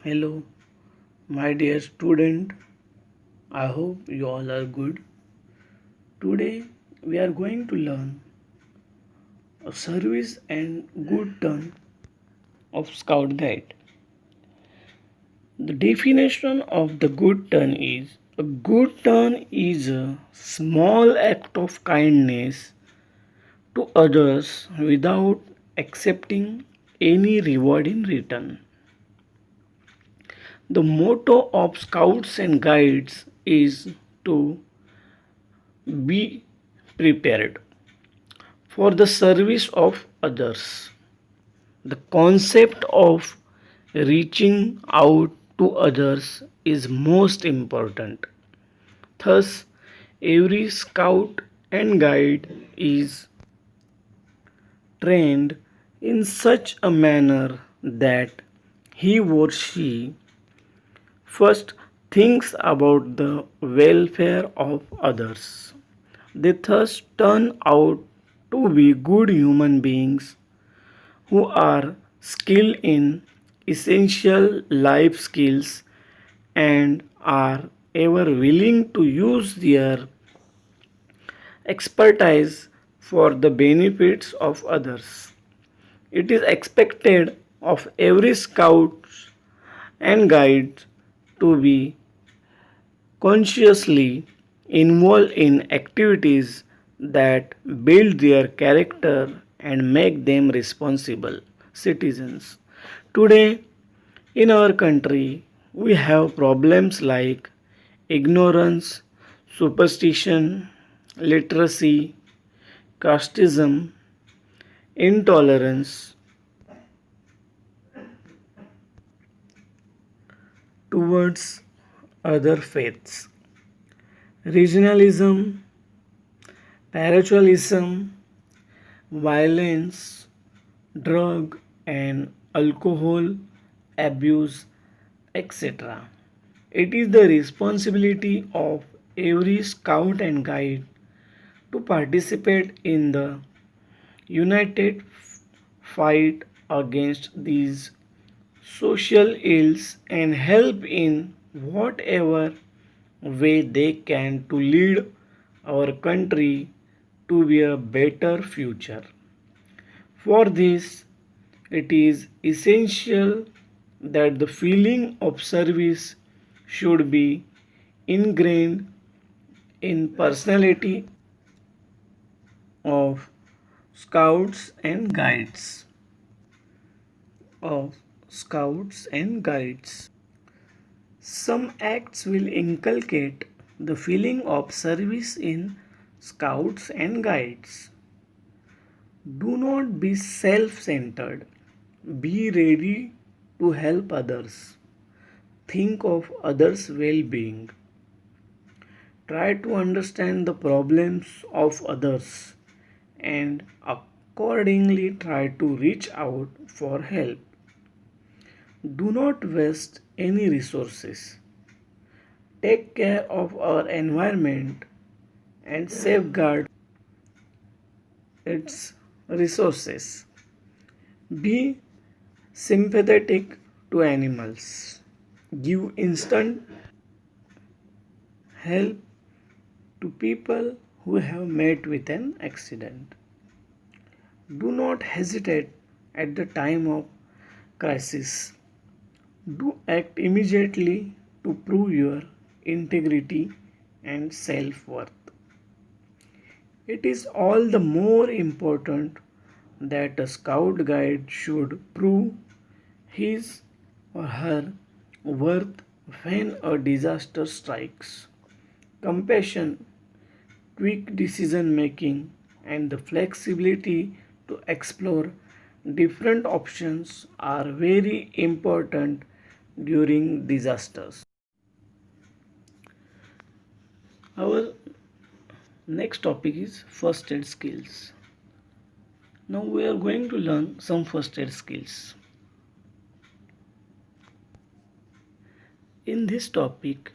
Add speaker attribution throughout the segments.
Speaker 1: Hello, my dear student. I hope you all are good. Today we are going to learn a service and good turn of Scout Guide. The definition of the good turn is a good turn is a small act of kindness to others without accepting any reward in return. The motto of Scouts and Guides is to be prepared for the service of others. The concept of reaching out to others is most important. Thus, every scout and guide is trained in such a manner that he or she first thinks about the welfare of others. They thus turn out to be good human beings who are skilled in essential life skills and are ever willing to use their expertise for the benefits of others. It is expected of every scout and guide to be consciously involved in activities that build their character and make them responsible citizens. Today, in our country, we have problems like ignorance, superstition, literacy, casteism, intolerance towards other faiths, regionalism, parochialism, violence, drug and alcohol abuse, etc. It is the responsibility of every scout and guide to participate in the united fight against these social ills and help in whatever way they can to lead our country to be a better future. For this, it is essential that the feeling of service should be ingrained in personality of scouts and guides of scouts and guides. Some acts will inculcate the feeling of service in scouts and guides. Do not be self centered. Be ready to help others. Think of others' well being. Try to understand the problems of others and accordingly try to reach out for help. Do not waste any resources. Take care of our environment and safeguard its resources. Be sympathetic to animals. Give instant help to people who have met with an accident. Do not hesitate at the time of crisis. Do act immediately to prove your integrity and self worth. It is all the more important that a scout guide should prove his or her worth when a disaster strikes. Compassion, quick decision making, and the flexibility to explore different options are very important during disasters. Our next topic is first aid skills. Now we are going to learn some first aid skills. In this topic,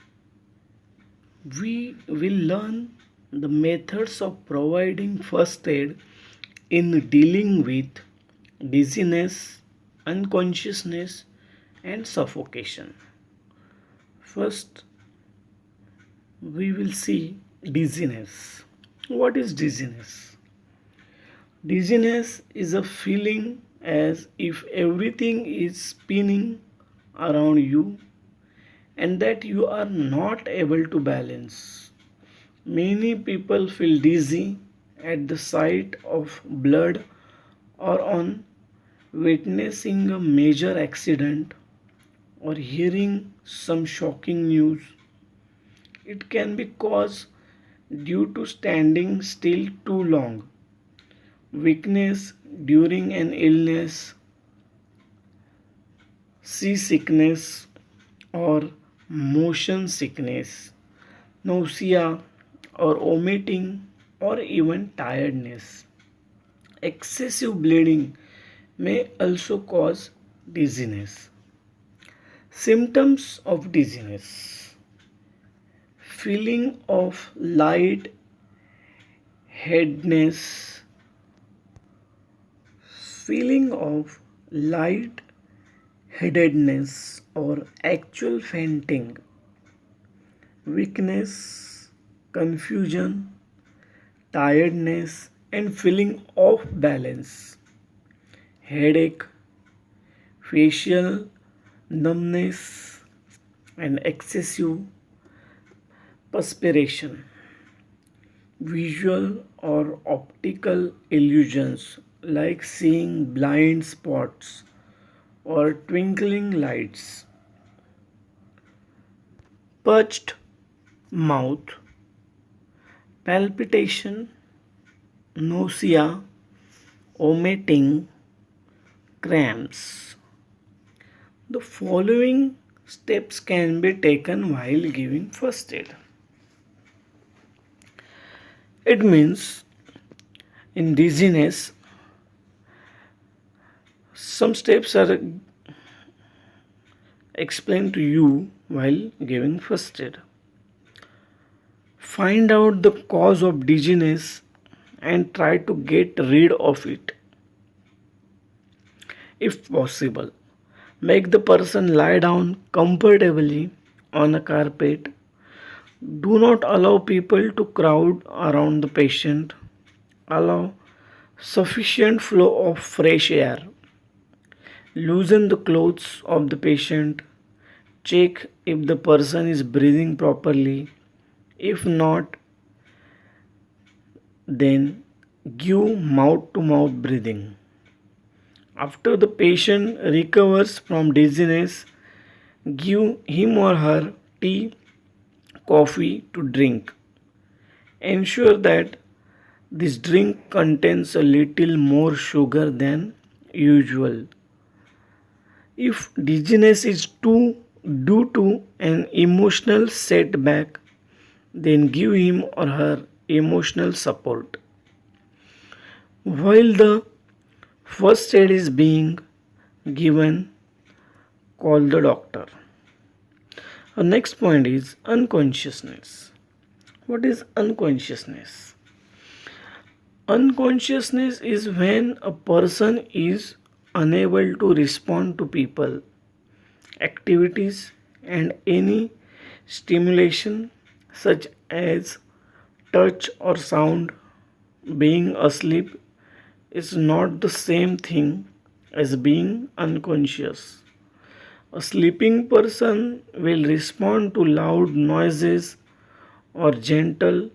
Speaker 1: we will learn the methods of providing first aid in dealing with dizziness, unconsciousness, and suffocation. First, we will see dizziness. What is dizziness? Dizziness is a feeling as if everything is spinning around you and that you are not able to balance. Many people feel dizzy at the sight of blood or on witnessing a major accident or hearing some shocking news. It can be caused due to standing still too long, weakness during an illness, seasickness, or motion sickness, nausea or vomiting, or even tiredness. Excessive bleeding may also cause dizziness. Symptoms of dizziness: feeling of light headedness, feeling of light headedness or actual fainting, weakness, confusion, tiredness, and feeling off balance, headache, facial numbness, and excessive perspiration, visual or optical illusions like seeing blind spots or twinkling lights, parched mouth, palpitation, nausea, vomiting, cramps. The following steps can be taken while giving first aid. It means in dizziness, some steps are explained to you while giving first aid. Find out the cause of dizziness and try to get rid of it if possible. Make the person lie down comfortably on a carpet. Do not allow people to crowd around the patient. Allow sufficient flow of fresh air. Loosen the clothes of the patient. Check if the person is breathing properly. If not, then give mouth to mouth breathing. After the patient recovers from dizziness, give him or her tea, coffee to drink. Ensure that this drink contains a little more sugar than usual. If dizziness is due to an emotional setback, then give him or her emotional support. While the first aid is being given, call the doctor. Our next point is unconsciousness. What is unconsciousness? Unconsciousness is when a person is unable to respond to people, activities, and any stimulation such as touch or sound. Being asleep is not the same thing as being unconscious. A sleeping person will respond to loud noises or gentle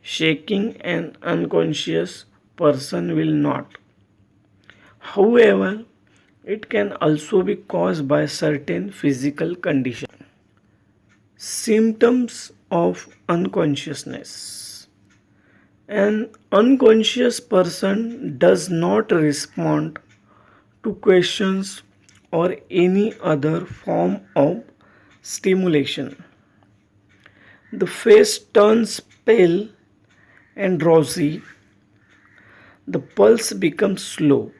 Speaker 1: shaking, an unconscious person will not. However, it can also be caused by certain physical conditions. Symptoms of unconsciousness: an unconscious person does not respond to questions or any other form of stimulation. The face turns pale and drowsy. The pulse becomes slow.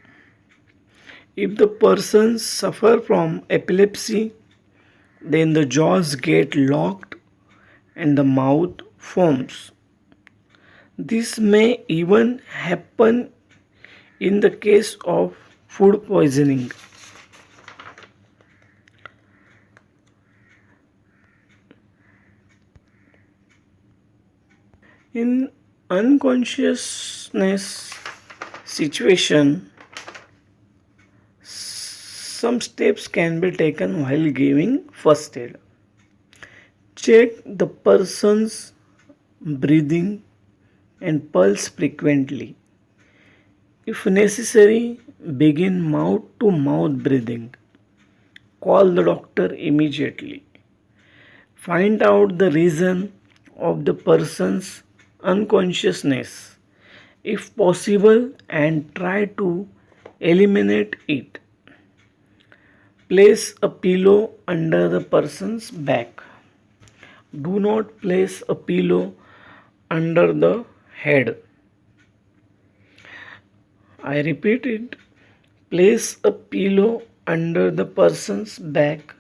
Speaker 1: If the person suffers from epilepsy, then the jaws get locked and the mouth foams. This may even happen in the case of food poisoning. In unconsciousness situation, some steps can be taken while giving first aid. Check the person's breathing and pulse frequently. If necessary, begin mouth to mouth breathing. Call the doctor immediately. Find out the reason of the person's unconsciousness if possible and try to eliminate it. Place a pillow under the person's back. Do not place a pillow under the head. I repeat it. Place a pillow under the person's back.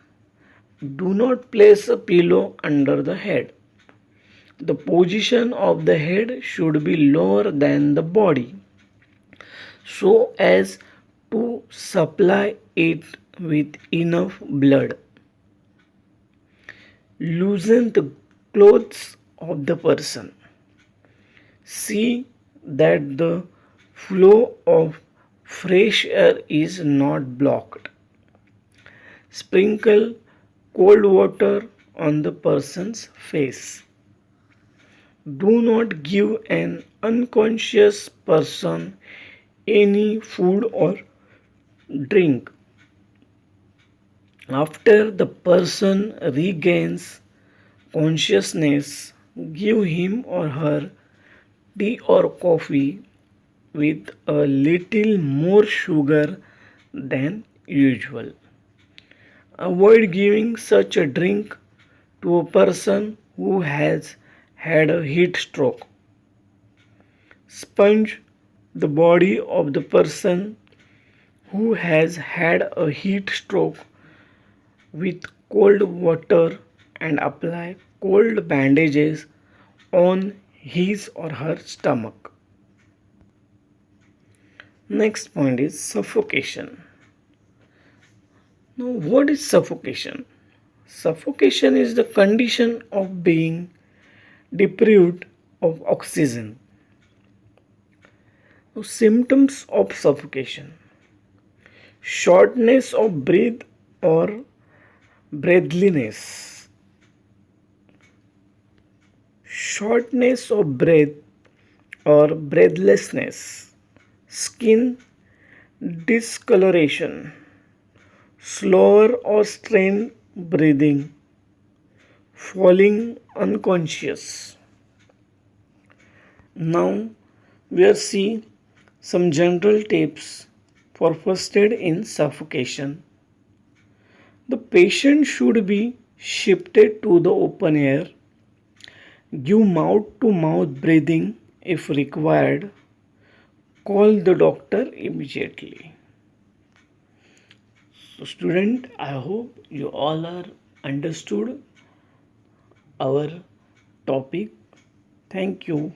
Speaker 1: Do not place a pillow under the head. The position of the head should be lower than the body so as to supply it with enough blood. Loosen the clothes of the person. See that the flow of fresh air is not blocked. Sprinkle cold water on the person's face. Do not give an unconscious person any food or drink. After the person regains consciousness, give him or her tea or coffee with a little more sugar than usual. Avoid giving such a drink to a person who has had a heat stroke. Sponge the body of the person who has had a heat stroke with cold water and apply cold bandages on his or her stomach. Next point is suffocation. Now, what is suffocation? Suffocation is the condition of being deprived of oxygen. Now, symptoms of suffocation: shortness of breath or breathlessness, shortness of breath or breathlessness, skin discoloration, slower or strained breathing, falling unconscious. Now we will see some general tips for first aid in suffocation. The patient should be shifted to the open air. Give mouth to mouth breathing if required. Call the doctor immediately. So student, I hope you all are understood our topic. Thank you.